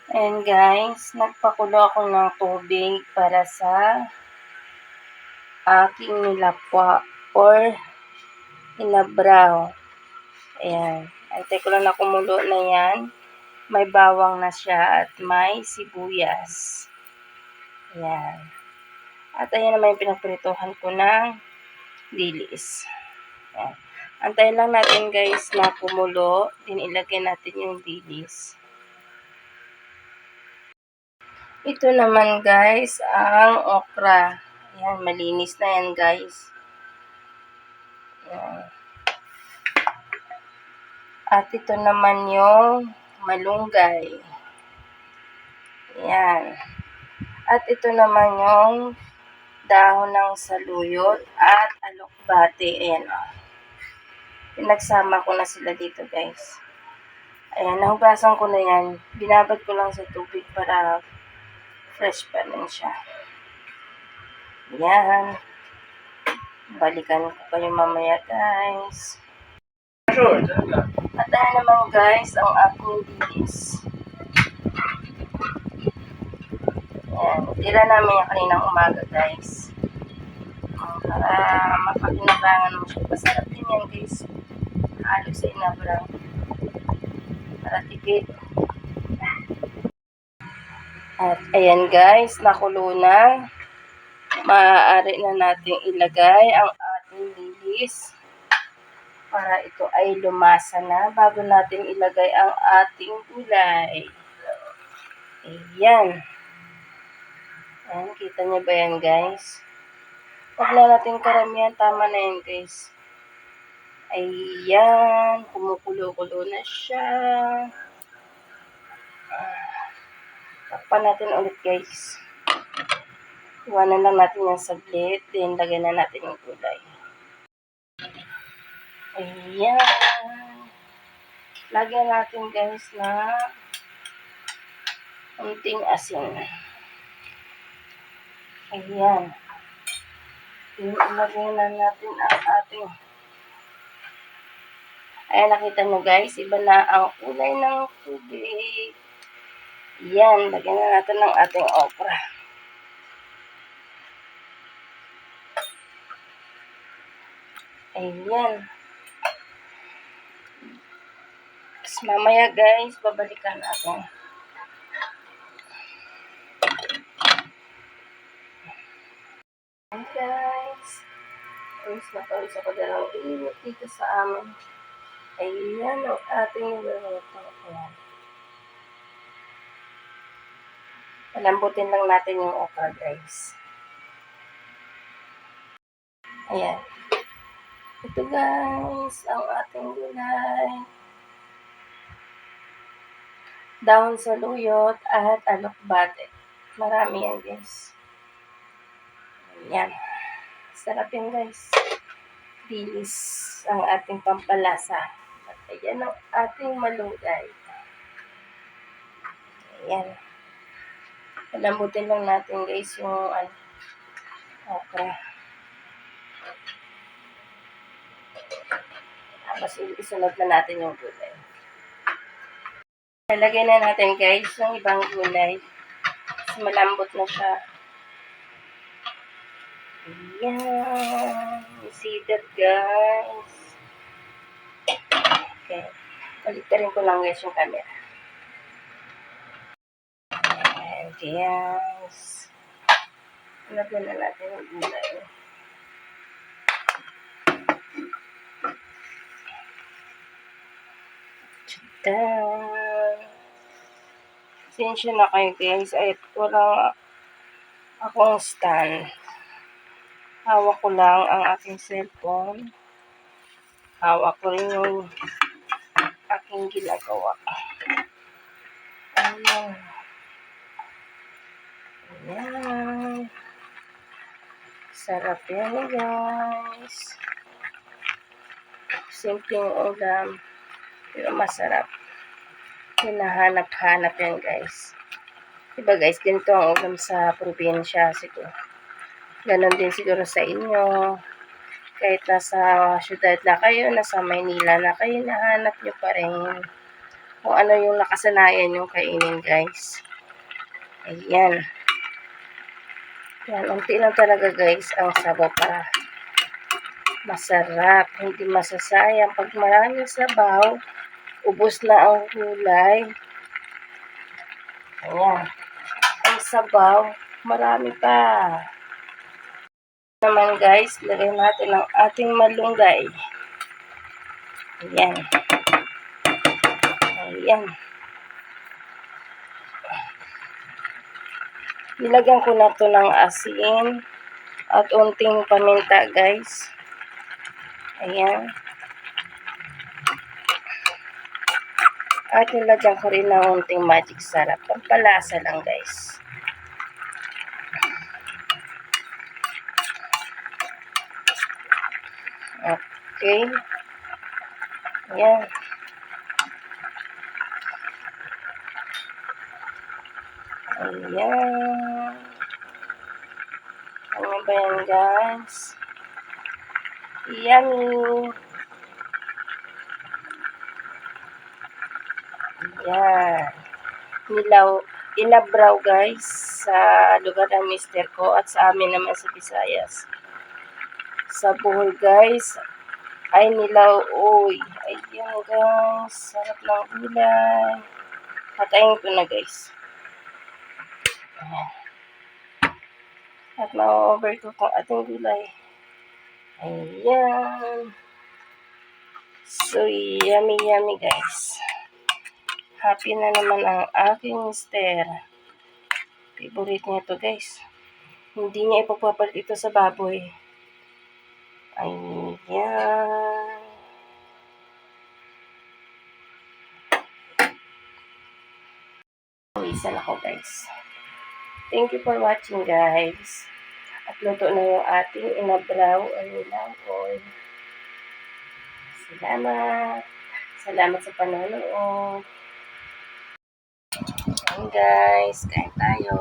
Ayan guys, nagpakulo ako ng tubig para sa aking nilapwa or inabraw. Ayan, antay ko lang na kumulo na yan. May bawang na siya at may sibuyas. Ayan. At ayan naman yung pinaprituhan ko ng dilis. Ayan. Antayin lang natin guys na kumulo, din ilagay natin yung dilis. Ito naman guys, ang okra. Ayan, malinis na yan guys. Ayan. At ito naman yung malunggay. Ayan. At ito naman yung dahon ng saluyot at alokbate. Ayan o. Pinagsama ko na sila dito guys. Ayan, nahugasan ko na yan. Binabad ko lang sa tubig para fresh pa rin siya. Ayan. Balikan ko kayo mamaya guys. At ayan naman guys, ang aking dilis. Ayan, tira namin yung kaninang umaga guys. Para mapakinabangan mo siya. Masarap din yan guys. Halo sa inabrang. Para tipid. At ayan guys, nakulo na. Maaari na nating ilagay ang ating dilis. Para ito ay lumasa na bago natin ilagay ang ating gulay. Ayan. Ayan, kita niyo ba yan guys? Huwag na natin karamihan, tama na yan guys. Ayan, kumukulo-kulo na siya. Takpan natin ulit guys. Iwanan lang natin yung saglit, then lagay na natin yung gulay. Ayan. Lagyan natin guys na unting asin. Ayan. Ilagay na natin ang ating. Ayan, nakita nyo guys, iba na ang kulay ng tubig. Ayan, lagyan na natin ng ating okra. Ayan. Tapos mamaya guys, babalikan natin. Ayan guys. Pawis na pawis ako dalawang init dito sa amin. Ayan ang ating niluluto. Ayan. Palambutin lang natin yung okra guys. Ayan. Ito guys, ang ating gulay. Dahon saluyot at alokbate. Marami yan guys. Ayan. Sarap yan guys. Dilis ang ating pampalasa. At ayan ang ating malunggay. Ayan. Palambutin lang natin guys yung okra. Tapos isunod na natin yung gulay. Nalagay na natin guys yung ibang gulay. Kasi malambot na siya. Ayan. See that guys. Okay. Paligtarin ko lang guys yung camera. Ayan guys. Nalagyan na natin yung gulay. Sensya na kayo guys, ay wala akong stand. Hawak ko lang ang aking cellphone. Hawak ko rin yung aking ginagawa. Ayan. Ayan. Sarap yan guys. Simpleng ulam, pero masarap. Hinahanap-hanap yan guys. Diba guys, ganito ang ulam sa probinsya siguro. Ganon din siguro sa inyo. Kahit nasa syudad na kayo, nasa Maynila na kayo, nahanap nyo pa rin kung ano yung nakasanayan yung kainin, guys. Ayan. Yan, unti lang talaga, guys, ang sabaw para masarap. Hindi masasayang. Pag maraming sabaw, ubos na ang gulay. Ayan. Ang sabaw, marami pa. Naman, guys, lagay natin ang ating malunggay. Ayan. Ayan. Nilagyan ko na to ng asin at unting paminta, guys. Ayan. At nilagyan ko rin ng unting magic sarap. Pampalasa lang, guys. Okay. Ayan. Ayan. Ano ba yan, guys? Yummy! Ayan. Inabraw, guys, sa lugar ng mister ko at sa amin naman sa Visayas. Sa Bohol, guys, ay nilaw. Uy, ayan, guys. Sarap ng gulay. Patayin ko na, guys. Ayan. At ma-overcook ang ating gulay. Ayan. So, yummy, yummy, guys. Happy na naman ang aking mister. Favorite niya ito, guys. Hindi niya ipapapalit ito sa baboy. Ayan. Isan ako, guys. Thank you for watching, guys. At luto na yung ating inabraw o nilaw oil. Salamat. Salamat sa panonood. Ayan, guys. Kain tayo.